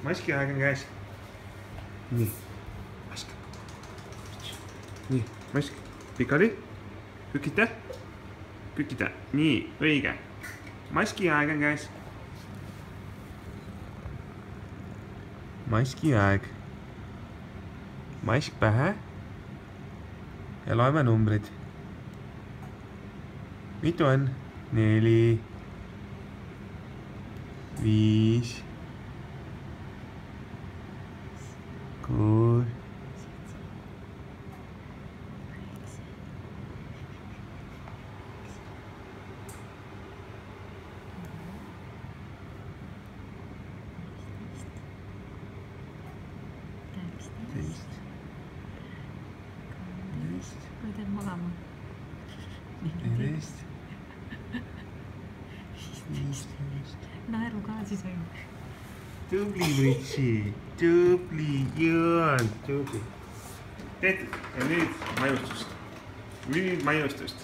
maskiaeg on käes. nii, mask. nii, mask, pikali. kükita, kükita, nii, õige. maskiaeg on käes. maskiaeg. mask pähe. ja loeme numbrid. mitu on? 4, 5, 6, Võid magama. 14, 15. Naeru ka siis on. Tubli, Britsi. Tubli, Jõan. Tubli. Tehtud. Ja nüüd majustust.